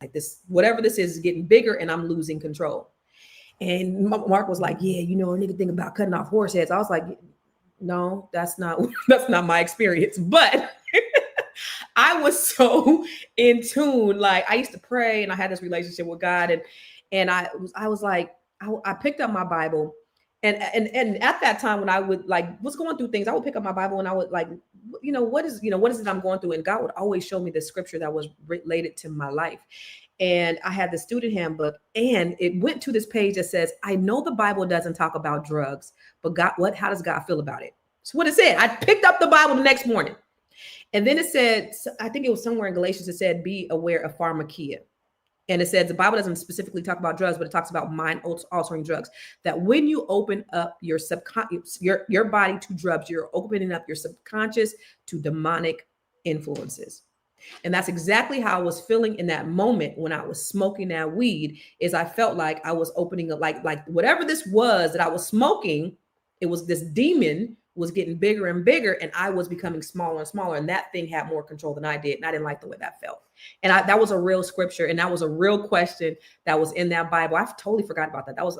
like this, whatever this is getting bigger and I'm losing control. And Mark was like, yeah, you know, a nigga think about cutting off horse heads. I was like, no, that's not that's not my experience. But I was so in tune. Like I used to pray and I had this relationship with God, and I was like, I picked up my Bible, and at that time when I would like was going through things, I would pick up my Bible and I would like, what is it I'm going through, and God would always show me the scripture that was related to my life. And I had the student handbook, and it went to this page that says, I know the Bible doesn't talk about drugs, but God, how does God feel about it? So what it said. I picked up the Bible the next morning. And then it said, I think it was somewhere in Galatians, it said, be aware of pharmakia. And it says the Bible doesn't specifically talk about drugs, but it talks about mind altering drugs. That when you open up your your body to drugs, you're opening up your subconscious to demonic influences. And that's exactly how I was feeling in that moment when I was smoking that weed. Is I felt like I was opening up, like whatever this was that I was smoking, it was this demon was getting bigger and bigger, and I was becoming smaller and smaller, and that thing had more control than I did, and I didn't like the way that felt. And that was a real scripture, and that was a real question that was in that Bible. I totally forgot about that. That was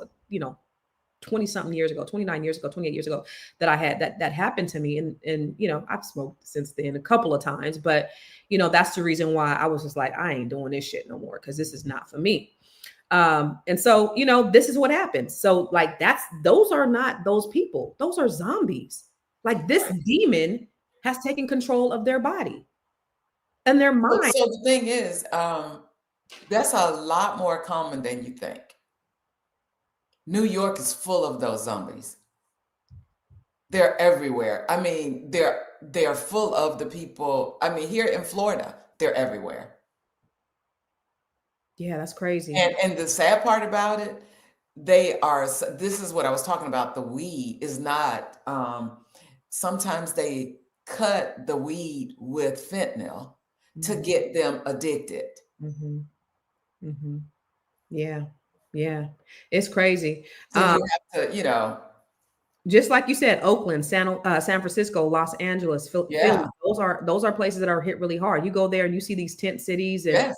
20 something years ago, 29 years ago, 28 years ago, that I had that happened to me. And I've smoked since then a couple of times, but that's the reason why I was just like, I ain't doing this shit no more, because this is not for me. And so, this is what happens. So like, those are not those people. Those are zombies. Like this demon has taken control of their body and their mind. So the thing is, that's a lot more common than you think. New York is full of those zombies. They're everywhere. I mean, they're full of the people. I mean, here in Florida, they're everywhere. Yeah, that's crazy. And the sad part about it, this is what I was talking about. The weed is not, sometimes they cut the weed with fentanyl to get them addicted. Mm-hmm. Mm-hmm. Yeah. Yeah. It's crazy. So you have to, just like you said, Oakland, San Francisco, Los Angeles, Philly, yeah. those are places that are hit really hard. You go there and you see these tent cities, and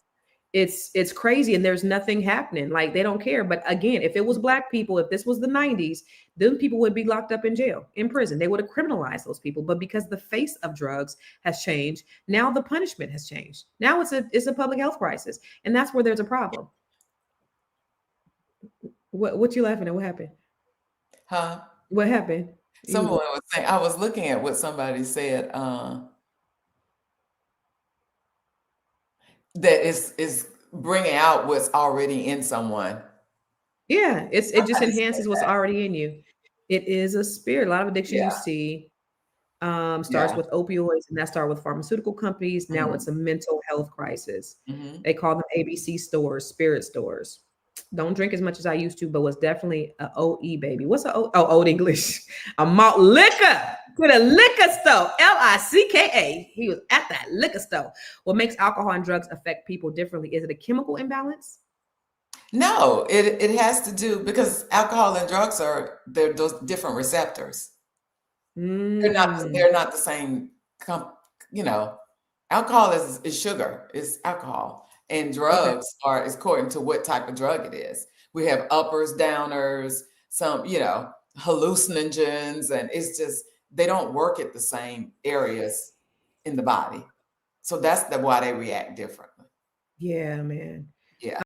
Yes. it's crazy, and there's nothing happening. Like they don't care. But again, if it was Black people, if this was the 90s, then people would be locked up in jail, in prison. They would have criminalized those people. But because the face of drugs has changed, now the punishment has changed. Now it's a public health crisis, and that's where there's a problem. What you laughing at? What happened? Huh? What happened? Someone was saying, I was looking at what somebody said, that is bringing out what's already in someone. Yeah, it just enhances what's already in you. It is a spirit. A lot of addiction you see starts with opioids, and that started with pharmaceutical companies. Now it's a mental health crisis. They call them ABC stores, spirit stores. Don't drink as much as I used to, but was definitely a OE baby. What's a Old English? A malt liquor to the liquor store. LICKA. He was at that liquor store. What makes alcohol and drugs affect people differently? Is it a chemical imbalance? No, it has to do, because alcohol and drugs they're those different receptors. They're not the same. Alcohol is sugar, is alcohol, and drugs is according to what type of drug it is. We have uppers, downers, some hallucinogens, and it's just they don't work at the same areas in the body. So that's why they react differently. Yeah, man. Yeah.